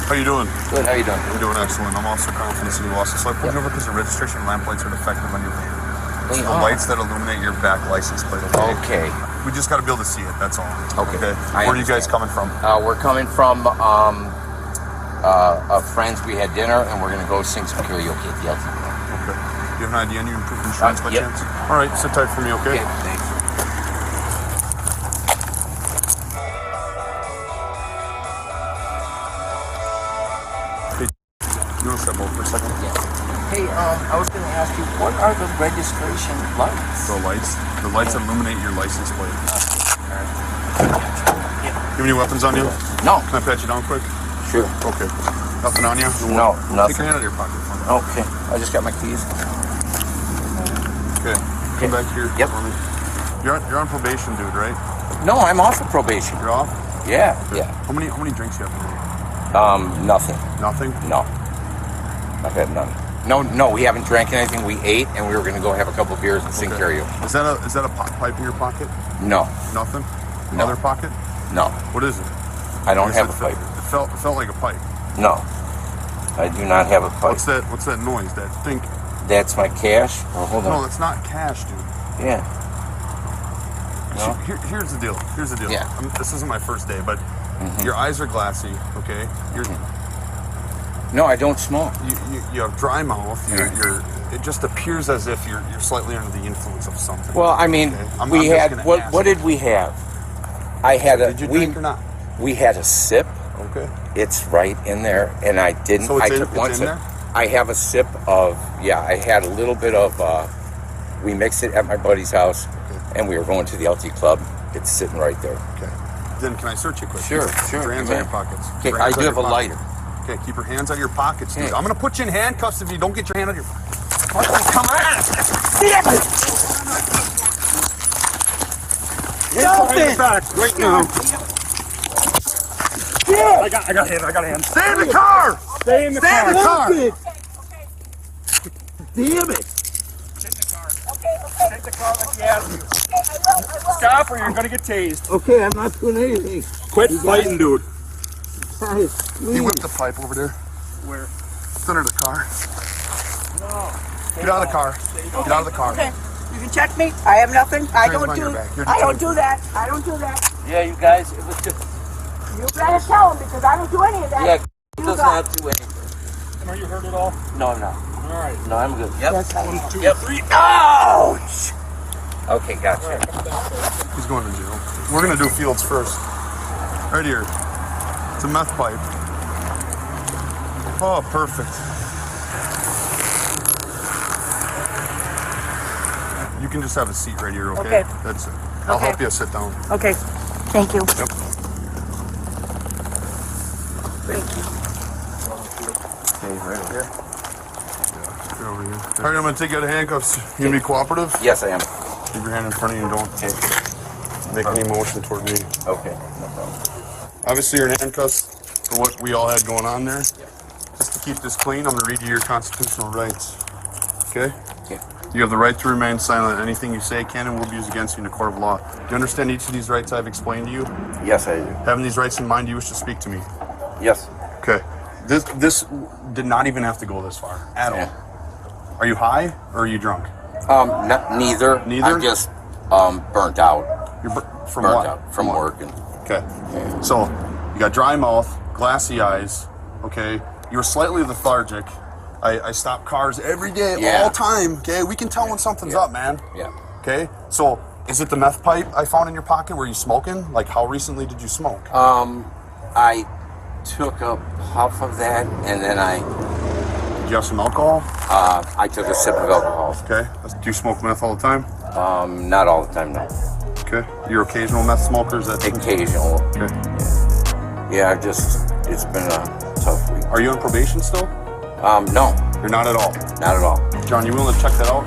How you doing? Good, how you doing? I'm doing excellent. I'm also calling from the city of Austin. So I pulled you over because your registration lamp lights are defective on your van. It's the lights that illuminate your back license plate. Okay. We just got to be able to see it, that's all. Okay. Where are you guys coming from? We're coming from friends. We had dinner, and we're going to go sing some karaoke at the LT. Okay. Do you have an idea on your improved insurance by chance? All right, sit tight for me, okay? Okay, thanks. You want to step over for a second? Yeah. Hey, I was going to ask you, what are the registration lights? The lights illuminate your license plate. You have any weapons on you? No. Can I pat you down quick? Sure. Okay. Nothing on you? No, nothing. Take your hand out of your pocket for me. Okay. I just got my keys. Okay. Come back here. Yep. For me. You're on probation, dude, right? No, I'm off of probation. You're off? Yeah, Okay. yeah. How many drinks you have? Nothing. Nothing? No. I've had none. No, we haven't drank anything. We ate, and we were going to go have a couple beers and sing karaoke. Is that a pot pipe in your pocket? No. Nothing? No. Another pocket? No. What is it? I don't have a pipe. It felt like a pipe. No. I do not have a pipe. What's that noise? That think? That's my cash? Oh, hold on. No, it's not cash, dude. Yeah. No. Here's the deal. Yeah. This isn't my first day, but your eyes are glassy, okay? No, I don't smoke. You have dry mouth. It just appears as if you're slightly under the influence of something. Well, I mean, okay? we had what did we have? I had Did you drink or not? We had a sip. Okay. It's right in there, and I didn't. So I took one in sip. there? I have a sip of I had a little bit of. We mixed it at my buddy's house, and we were going to the LT club. It's sitting right there. Okay. Then can I search you quick? Sure. Keep your hands out of your pockets. Okay, I do have a lighter. Okay, keep your hands out of your pockets, dude. Okay. I'm gonna put you in handcuffs if you don't get your hand out of your pockets. Come on! Damn it! Stop it! Right now. Yeah. I got him. Stay in the car! Stay in the car. Damn it! Take the car like he has you. Stop or you're gonna get tased. Okay, I'm not doing anything. Quit fighting, dude. Guys, please. He whipped the pipe over there. Where? It's under the car. No. Get out of the car. Get out of the car. Okay, you can check me. I have nothing. I don't behind your do. back. You're I don't determined. do that. I don't do that. Yeah, you guys, it was just. You better tell him because I don't do any of that. Yeah, You does got- not do anything. Are you hurt at all? No, no. All right. No, I'm good. Yep. Yes, I am. 1, 2, Yep. 3. Ouch! Okay, gotcha. He's going to jail. We're gonna do fields first. Right here. It's a meth pipe. Oh, perfect. You can just have a seat right here, okay? Okay. That's it. I'll Okay. help you sit down. Okay. Thank you. Yep. Thank you. Okay, right here. Get over here. All right, I'm gonna take you out of handcuffs. You gonna be cooperative? Yes, I am. Keep your hand in front of you and don't make any motion toward me. Okay, no problem. Obviously, you're in handcuffs for what we all had going on there. Just to keep this clean, I'm going to read you your constitutional rights. Okay? Okay. You have the right to remain silent. Anything you say can and will be used against you in a court of law. Do you understand each of these rights I've explained to you? Yes, I do. Having these rights in mind, do you wish to speak to me? Yes. Okay. This did not even have to go this far at Yeah. all. Are you high or are you drunk? Neither. Neither? I'm just burnt out. You're from Burnt what? out from what? working. Okay. So, you got dry mouth, glassy eyes, okay? You were slightly lethargic. I stop cars every day, Yeah. all time, okay? We can tell when something's Yeah. up, man. Yeah. Okay? So, is it the meth pipe I found in your pocket? Were you smoking? Like, how recently did you smoke? I took a puff of that, and then Did you have some alcohol? I took a sip of alcohol. Okay. Do you smoke meth all the time? Not all the time, no. Okay. You're occasional meth smokers? Occasional. Okay. Yeah, it's been a tough week. Are you on probation still? No, You're not at all. not at all. John, you willing to check that out?